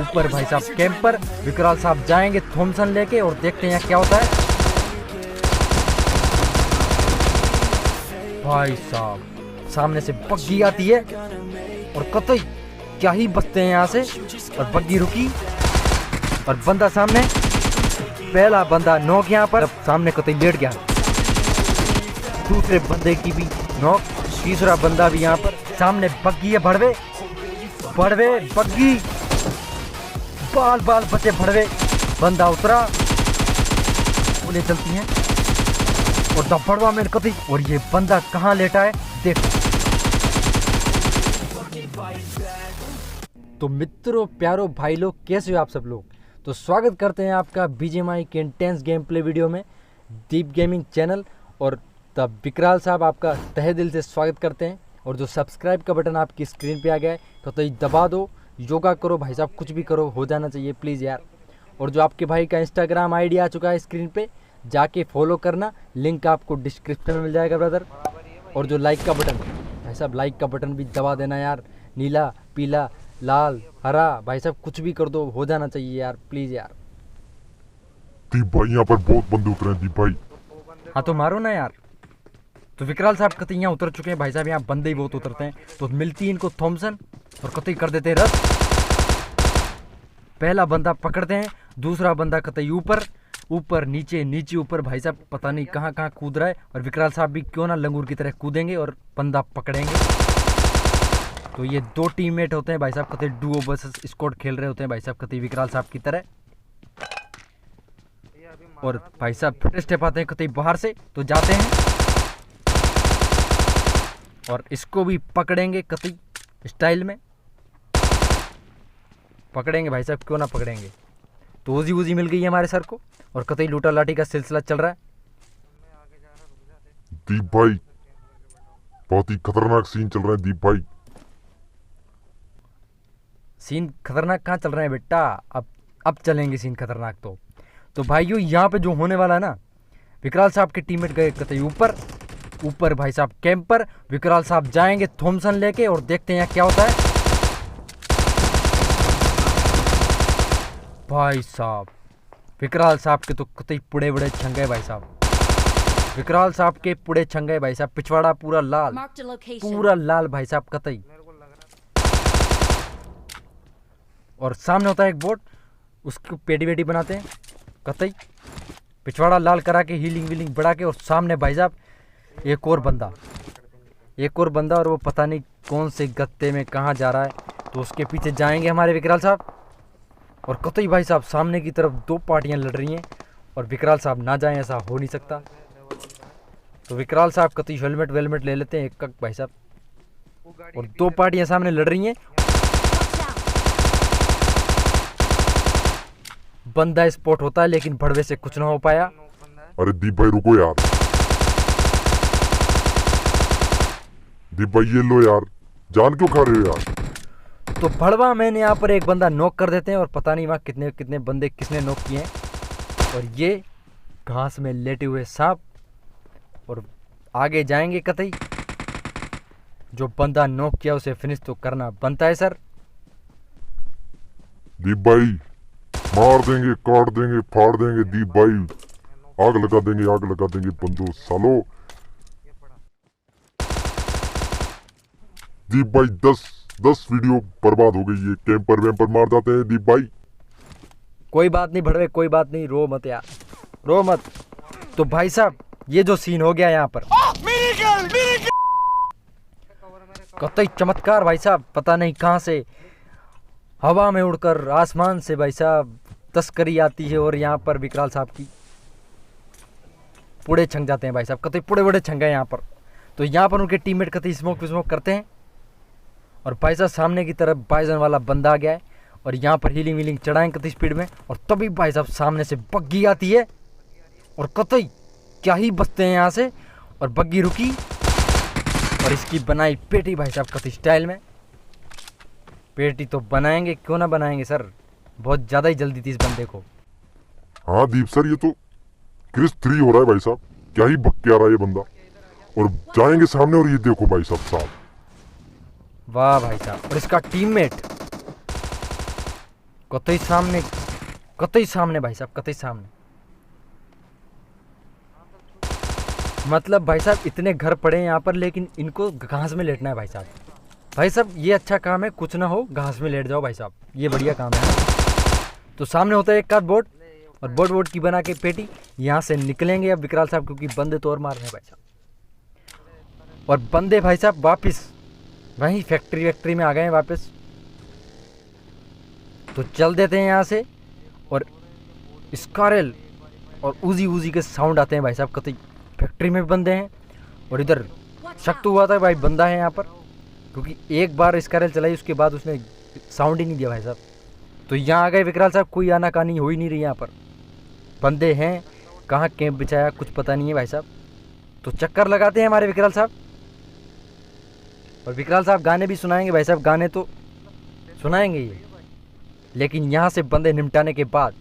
ऊपर भाई साहब कैंपर। विकराल साहब जाएंगे थॉमसन लेके और देखते हैं यहाँ क्या होता है। भाई साहब सामने से बग्गी आती है और कतई क्या ही बचते हैं यहाँ से। और बग्गी रुकी और बंदा सामने, पहला बंदा नॉक यहाँ पर, सामने कतई लेट गया। दूसरे बंदे की भी नॉक, तीसरा बंदा भी यहाँ पर। सामने बग्गी है, भड़वे भड़वे बग्गी, बाल बाल बचे भड़वे। बंदा उतरा, उन्हें चलती हैं और दफड़वा में कतई। और ये बंदा कहाँ लेटा है देखो। तो मित्रों, प्यारो भाई लोग, कैसे हो आप सब लोग। तो स्वागत करते हैं आपका बीजीएमआई के इंटेंस गेम प्ले वीडियो में, दीप गेमिंग चैनल। और तब विकराल साहब आपका तहे दिल से स्वागत करते हैं। और जो सब्सक्राइब का बटन आपकी स्क्रीन पे आ गया है तो ये दबा दो। योगा करो भाई साहब, कुछ भी करो, हो जाना चाहिए प्लीज़ यार। और जो आपके भाई का इंस्टाग्राम आईडी आ चुका है स्क्रीन पे, जाके फॉलो करना, लिंक आपको डिस्क्रिप्शन में मिल जाएगा ब्रदर। और जो लाइक का बटन, भाई साहब लाइक का बटन भी दबा देना यार। नीला, पीला, लाल, हरा, भाई साहब कुछ भी कर दो, हो जाना चाहिए यार प्लीज़ यार। दीप भाई यहाँ पर बहुत बंदे उतरे हैं दीप भाई। हाँ तो मारो ना यार। तो विकराल साहब कतई यहाँ उतर चुके हैं भाई साहब। यहाँ बंदे ही बहुत उतरते हैं। तो मिलती है इनको थॉमसन और कतई कर देते हैं रस। पहला बंदा पकड़ते हैं, दूसरा बंदा कतई ऊपर ऊपर नीचे नीचे ऊपर, भाई साहब पता नहीं कहाँ कहाँ कूद रहा है। और विकराल साहब भी क्यों ना लंगूर की तरह कूदेंगे और बंदा पकड़ेंगे। तो ये दो टीममेट होते हैं भाई साहब, कतई डुओ वर्सेस स्क्वाड खेल रहे होते हैं भाई साहब, कतई विकराल साहब की तरह। और भाई साहब फटे स्टेप आते हैं कतई बाहर से, तो जाते हैं और इसको भी पकड़ेंगे कतई स्टाइल में। पकड़ेंगे भाई साहब, क्यों ना पकड़ेंगे। तो उजी उजी मिल गई है हमारे सर को और कतई लूटा लाठी का सिलसिला चल रहा है। दीप भाई बहुत ही खतरनाक सीन चल रहा है दीप भाई। सीन खतरनाक कहाँ चल रहे हैं बेटा, अब चलेंगे सीन खतरनाक। तो भाइयों यहाँ पे जो होने वाला है ना, विकराल साहब के टीममेट गए कतई ऊपर भाई साहब कैंपर। विकराल साहब जाएंगे थॉमसन लेके और देखते हैं यहाँ क्या होता है। भाई साहब विकराल साहब के तो कतई पुड़े बड़े छंगे भाई साहब। विकराल साहब के पुड़े छंगे भाई साहब, पिछवाड़ा पूरा लाल भाई साहब कतई। और सामने होता है एक बोट, उसको पेटी वेटी बनाते हैं कतई, पिछवाड़ा लाल करा के हीलिंग वीलिंग बढ़ा के। और सामने भाई साहब एक और बंदा और वो पता नहीं कौन से गत्ते में कहाँ जा रहा है। तो उसके पीछे जाएंगे हमारे विकराल साहब। और कतई भाई साहब सामने की तरफ दो पार्टियां लड़ रही हैं और विकराल साहब ना जाएं, ऐसा हो नहीं सकता। तो विकराल साहब कतई हेलमेट वेलमेट ले लेते हैं एक भाई साहब। और दो पार्टियां सामने लड़ रही हैं। बंदा स्पॉट होता है लेकिन भड़वे से कुछ ना हो पाया। अरे दीप भाई रुको यार, दीप भाई ये लो यार, जान क्यों खा रहे हो यार। तो भड़वा मैंने यहाँ पर एक बंदा नॉक कर देते हैं और पता नहीं वहाँ कितने कितने बंदे किसने नॉक किए हैं। और ये घास में लेटे हुए सांप। और आगे जाएंगे कतई, जो बंदा नॉक किया उसे फिनिश तो करना बनता है सर। दीप भाई मार देंगे, काट देंगे, फाड़ देंगे दीप भाई, आग लगा देंगे बंदो सालो। दीप भाई 10 वीडियो बर्बाद हो गई है, कैंपर वैम्पर मार जाते हैं दीप भाई। कोई बात नहीं भड़वे, कोई बात नहीं, रो मत यार, रो मत। तो भाई साहब ये जो सीन हो गया यहाँ पर, कतई चमत्कार भाई साहब, पता नहीं कहाँ से हवा में उड़कर आसमान से भाई साहब तस्करी आती है। और यहाँ पर विकराल साहब की पुड़े छंग जाते हैं भाई साहब, कतई पुड़े बड़े छंगे यहाँ पर। तो यहाँ पर उनके टीममेट कतई स्मोक करते हैं। और भाई साहब सामने की तरफ बाइजन वाला बंदा आ गया है और यहाँ पर हीलिंग वीलिंग चढ़ाएं कतई स्पीड में। और तभी भाई साहब सामने से बग्गी आती है और कतई क्या ही बचते हैं यहाँ से। और बग्गी रुकी और इसकी बनाई पेटी भाई साहब कतई स्टाइल में। पेटी तो बनाएंगे, क्यों ना बनाएंगे सर, बहुत ज़्यादा ही जल्दी थी इस बंदे को। हाँ दीप सर ये तो क्रिस 3 हो रहा है भाई साहब, क्या ही बक के आ रहा है ये बंदा। और जाएंगे सामने और ये देखो भाई साहब वाह भाई साहब। और इसका टीममेट कतई सामने भाई साहब, कतई सामने। मतलब भाई साहब इतने घर पड़े हैं यहाँ पर, लेकिन इनको घास में लेटना है भाई साहब। भाई साहब ये अच्छा काम है, कुछ ना हो घास में लेट जाओ भाई साहब, ये बढ़िया काम है। तो सामने होता है एक का बोट, और बोट की बना के पेटी। यहाँ से निकलेंगे अब विकराल साहब, क्योंकि बंदे तो और मार रहे हैं भाई साहब। और बंदे भाई साहब वापस वहीं फैक्ट्री में आ गए हैं वापस। तो चल देते हैं यहाँ से। और स्कारल और उजी के साउंड आते हैं भाई साहब, कतई फैक्ट्री में भी बंदे हैं। और इधर शक तो हुआ था भाई बंदा है यहाँ पर, क्योंकि एक बार स्कारल चलाई उसके बाद उसने साउंड ही नहीं दिया भाई साहब। तो यहाँ आ गए विकराल साहब, कोई आनाकानी हो ही नहीं रही यहाँ पर, बंदे हैं। कहाँ कैंप बिछाया कुछ पता नहीं है भाई साहब। तो चक्कर लगाते हैं हमारे विकराल साहब। और विकराल साहब गाने भी सुनाएंगे भाई साहब, गाने तो सुनाएंगे ये, लेकिन यहाँ से बंदे निपटाने के बाद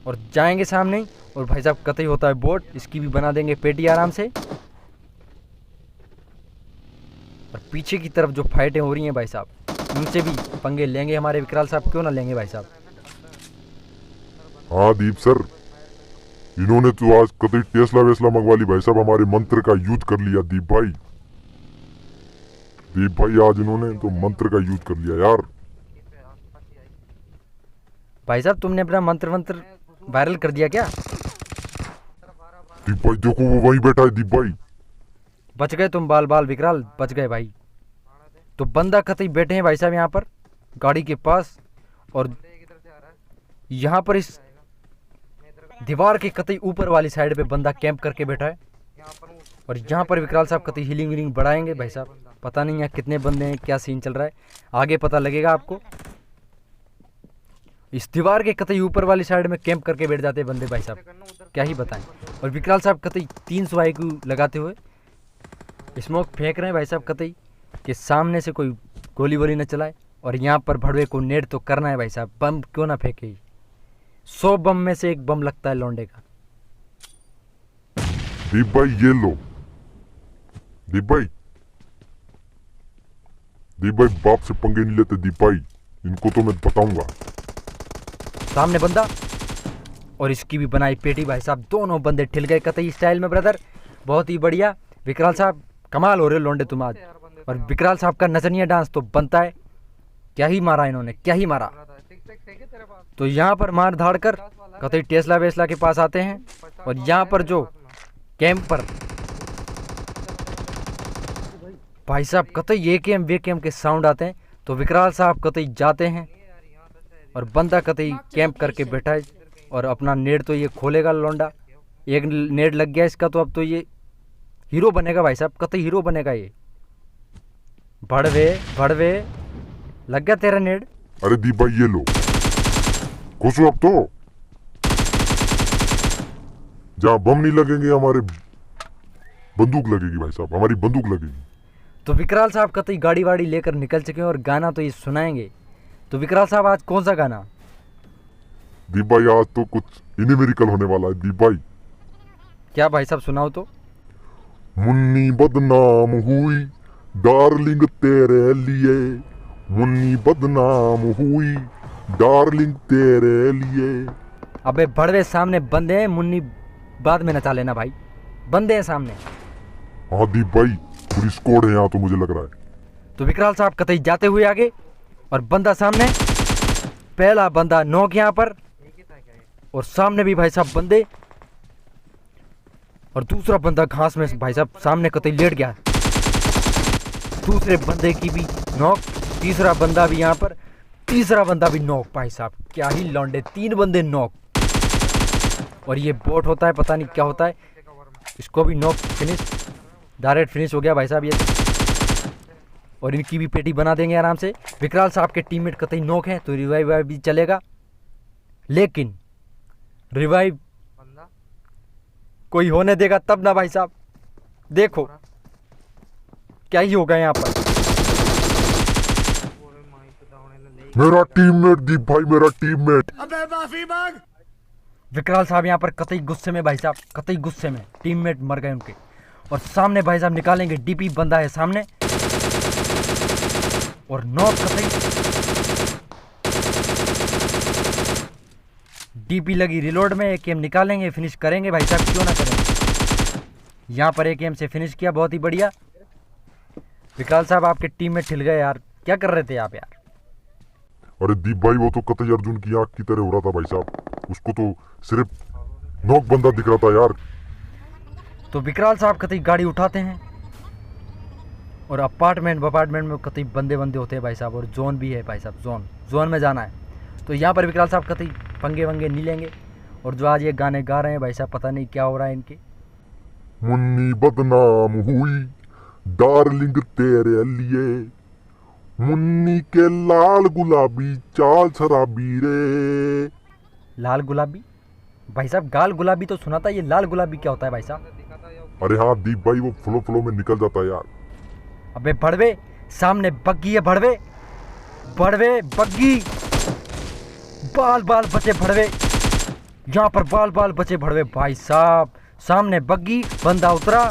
और जाएंगे सामने ही। और भाई साहब कतई होता है बोट, इसकी भी बना देंगे पेटी आराम से। और पीछे की तरफ जो फाइटें हो रही हैं भाई साहब, उनसे भी पंगे लेंगे हमारे विकराल साहब, क्यों ना लेंगे भाई साहब। हाँ दीप सर, इन्होंने तो आज कतई टेस्ला वेस्ला मंगवा ली भाई साहब, हमारे मंत्र का यूज कर लिया दीप भाई। आज इन्होंने तो मंत्र का यूज कर लिया यार। भाई साहब तुमने अपना मंत्र वायरल कर दिया क्या? दीप भाई देखो वो वहीं बैठा है दीप भाई। बच गए तुम बाल विकराल, बच गए भाई। तो बंदा कतई बैठे हैं भाई साहब यहाँ पर गाड़ी के पास, और यहाँ पर इस दीवार के कतई ऊपर वाली साइड पे बंदा कैंप करके बैठा है। और यहाँ पर विकराल साहब कतई हीलिंग बढ़ाएंगे भाई साहब। पता नहीं यहाँ कितने बंदे हैं, क्या सीन चल रहा है, आगे पता लगेगा आपको। इस दीवार के कतई ऊपर वाली साइड में कैंप करके बैठ जाते हैं बंदे भाई साहब, क्या ही बताएं। और विकराल साहब कतई 300 IQ लगाते हुए स्मोक फेंक रहे हैं भाई साहब, कतई कि सामने से कोई गोली वोली न चलाए। और यहाँ पर भड़वे को नेट तो करना है भाई साहब, बम क्यों ना फेंके। 100 बम में से एक बम लगता है लौंडे का। दीप भाई ये लो दीप भाई बाप से पंगे नहीं लेते दीप भाई, इनको तो मैं बताऊंगा। सामने बंदा और इसकी भी बनाई पेटी भाई साहब, दोनों बंदे ठिल गए कतई स्टाइल में ब्रदर, बहुत ही बढ़िया। विकराल साहब कमाल हो रहे लौंडे तुम आज। और विकराल साहब का नचनिया डांस तो बनता है, क्या ही मारा इन्होंने, क्या ही मारा। तो यहाँ पर मार धाड़ कर कतई टेस्ला वेस्ला के पास आते हैं। और यहाँ पर जो कैंप पर भाई साहब कतई AKM के साउंड आते हैं। तो विकराल साहब कतई जाते हैं और बंदा कतई कैंप करके बैठा है। और अपना नेट तो ये खोलेगा लौंडा, एक नेट लग गया इसका, तो अब तो ये हीरो बनेगा भाई साहब, कतई हीरो बनेगा ये। भड़वे लग गया तेरा नेट। अरे दीप भाई ये लो, खुश हो अब तो। जहाँ बम नहीं लगेंगे हमारे बंदूक लगेगी भाई साहब, हमारी बंदूक लगेगी। तो विकराल साहब कतई गाड़ी वाड़ी लेकर निकल चुके हैं और गाना तो ये सुनाएंगे। तो विकराल साहब आज कौन सा गाना? दीप भाई आज तो कुछ इनमेरिकल होने वाला है दीप भाई। क्या भाई साहब सुनाओ तो। मुन्नी बदनाम हुई डार्लिंग तेरे लिए, मुन्नी बदनाम हुई डार्लिंग तेरे लिए। अबे भड़वे सामने बंदे हैं, मुन्नी बाद में नचा लेना भाई, बंदे हैं सामने। हाँ दीप भाई पूरी स्क्वाड है यहाँ तो मुझे लग रहा है। तो विकराल साहब कतई जाते हुए आगे और बंदा सामने, पहला बंदा नॉक यहाँ पर। और सामने भी भाई साहब बंदे, और दूसरा बंदा घास में भाई साहब सामने कतई लेट गया। दूसरे बंदे की भी नॉक, तीसरा बंदा भी यहाँ पर, तीसरा बंदा भी नॉक भाई साहब, क्या ही लौंडे, 3 बंदे नॉक। और ये बोट होता है, पता नहीं क्या होता है, इसको भी नॉक फिनिश, डायरेक्ट फिनिश हो गया भाई साहब ये। और इनकी भी पेटी बना देंगे आराम से। विकराल साहब के टीममेट कतई नॉक हैं, तो रिवाइव भी चलेगा, लेकिन रिवाइव कोई होने देगा तब ना भाई साहब। देखो क्या ही होगा यहाँ पर। मेरा टीममेट दीप भाई, मेरा टीममेट। अबे माफी मांग। विकराल साहब यहाँ पर कतई गुस्से में भाई साहब, कतई गुस्से में, टीममेट मर गए उनके। और सामने भाई साहब निकालेंगे, DP बंदा है सामने और नॉक कतई। डीपी लगी रिलोड में, एक एम निकालेंगे, फिनिश करेंगे भाई साहब, क्यों ना करें। यहाँ पर एक एम से फिनिश किया, बहुत ही बढ़िया। विकराल साहब आपके टीम में ठिल गए यार, क्या कर रहे थे आप यार? अरे दीप भाई वो तो कतई अर्जुन की आंख की तरह हो रहा था भाई साहब, उसको तो सिर्फ नॉक बंदा दिख रहा था यार। तो विकराल साहब कतई गाड़ी उठाते हैं और अपार्टमेंट में कतई बंदे होते हैं भाई साहब, और जोन भी है भाई साहब, जोन में जाना है। तो यहाँ पर विकराल साहब कतई पंगे वंगे नहीं लेंगे। और जो आज ये गाने गा रहे हैं भाई साहब, पता नहीं क्या हो रहा है इनके। मुन्नी बदनाम हुई डार्लिंग तेरे लिए, मुन्नी के लाल गुलाबी चाल शराबी रे। लाल गुलाबी भाई साहब, गाल गुलाबी तो सुना था, ये लाल गुलाबी क्या होता है भाई साहब? अरे हाँ दीप भाई वो फ्लो में निकल जाता है यार। अबे भड़वे, सामने बग्गी है भड़वे, बग्गी, बाल बचे भड़वे, यहाँ पर बाल बचे भड़वे भाई साहब। सामने बग्गी, बंदा उतरा,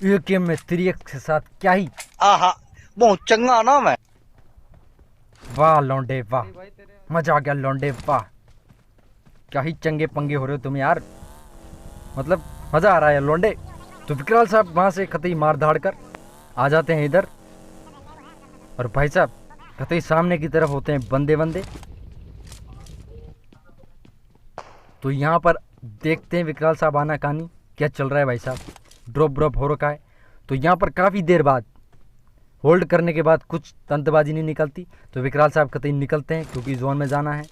एक गेम में 3x के साथ, क्या ही आहा बहुत चंगा ना मैं। वाह लौंडे वाह, मजा आ गया लौंडे वाह, क्या ही चंगे पंगे हो रहे हो तुम यार, मतलब मजा आ रहा है लौंडे। तो विकराल साहब वहां से कतई मार धाड़ कर आ जाते हैं इधर, और भाई साहब कतई सामने की तरफ होते हैं बंदे। तो यहाँ पर देखते हैं विकराल साहब आना कहानी क्या चल रहा है भाई साहब। ड्रॉप हो रखा है। तो यहाँ पर काफ़ी देर बाद होल्ड करने के बाद कुछ तंतबाजी नहीं निकलती, तो विकराल साहब कतई निकलते हैं क्योंकि जोन में जाना है।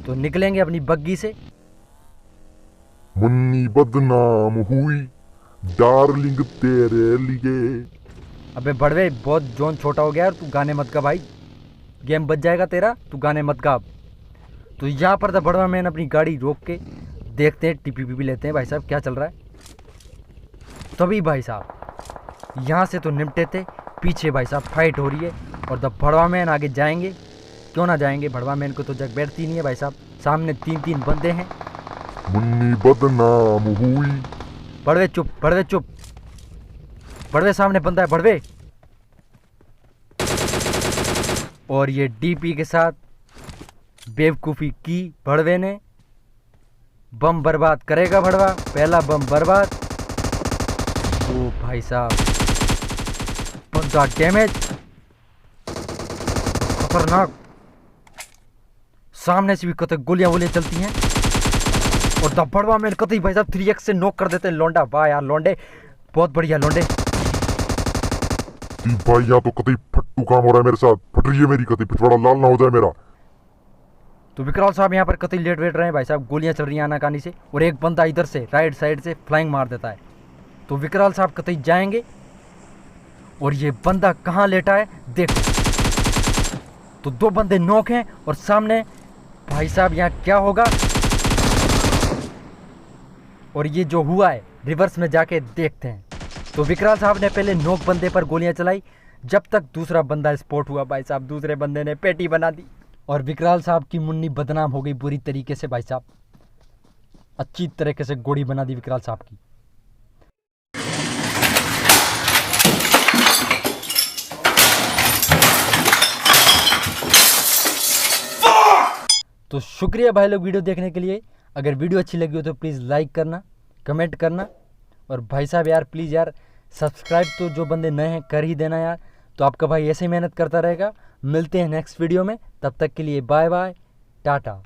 तो निकलेंगे अपनी बग्गी से। मुन्नी बदनाम हुई डार्लिंग तेरे लिए। अबे बड़वे, बहुत जोन छोटा हो गया यार, तू गाने मत गा भाई, गेम बच जाएगा तेरा, तू गाने मत गा। तो यहाँ पर था बड़वा मैन अपनी गाड़ी रोक के देखते हैं, टीपी लेते हैं भाई साहब क्या चल रहा है। तभी भाई साहब यहाँ से तो निपटे थे, पीछे भाई साहब फाइट हो रही है, और द बड़वा मैन आगे जाएंगे, क्यों ना जाएंगे, बड़वा मैन को तो जग बैठती नहीं है भाई साहब। सामने 3 बंदे हैं। मुन्नी बदनाम हुई। बड़वे चुप, बड़वे सामने बंदा है बड़वे। और ये डीपी के साथ बेवकूफ़ी की बड़वे ने, बम बर्बाद करेगा बड़वा, पहला बम बर्बाद। ओ भाई साहब, बंदा डैमेज, खतरनाक, सामने से भी कतई गोलियां चलती हैं, और द बड़वा मैन कतई भाई साहब 3x से नॉक कर देते हैं लौंडा। वाह यार लौंडे, बहुत बढ़िया लौंडे। भाई यहाँ तो कतई फट्टू काम हो रहा है मेरे साथ, फट रही है मेरी, कतई पिछवाड़ा लाल ना हो जाए मेरा। तो विकराल साहब यहाँ पर कतई लेट वेट रहे हैं भाई साहब, गोलियां चल रही हैं आनाकानी से, और एक बंदा इधर से राइट साइड से फ्लाइंग मार देता है। तो विकराल साहब कतई जाएंगे, और ये बंदा कहाँ लेटा है देखो। तो 2 बंदे नॉक हैं, और सामने भाई साहब यहाँ क्या होगा, और ये जो हुआ है रिवर्स में जाके देखते हैं। तो विकराल साहब ने पहले नॉक बंदे पर गोलियां चलाई, जब तक दूसरा बंदा स्पॉट हुआ भाई साहब, दूसरे बंदे ने पेटी बना दी, और विकराल साहब की मुन्नी बदनाम हो गई बुरी तरीके से भाई साहब, अच्छी तरीके से गोली बना दी विकराल साहब की। तो शुक्रिया भाई लोग वीडियो देखने के लिए। अगर वीडियो अच्छी लगी हो तो प्लीज़ लाइक करना, कमेंट करना, और भाई साहब यार प्लीज़ यार सब्सक्राइब तो जो बंदे नए हैं कर ही देना यार। तो आपका भाई ऐसे ही मेहनत करता रहेगा। मिलते हैं नेक्स्ट वीडियो में, तब तक के लिए बाय बाय, टाटा।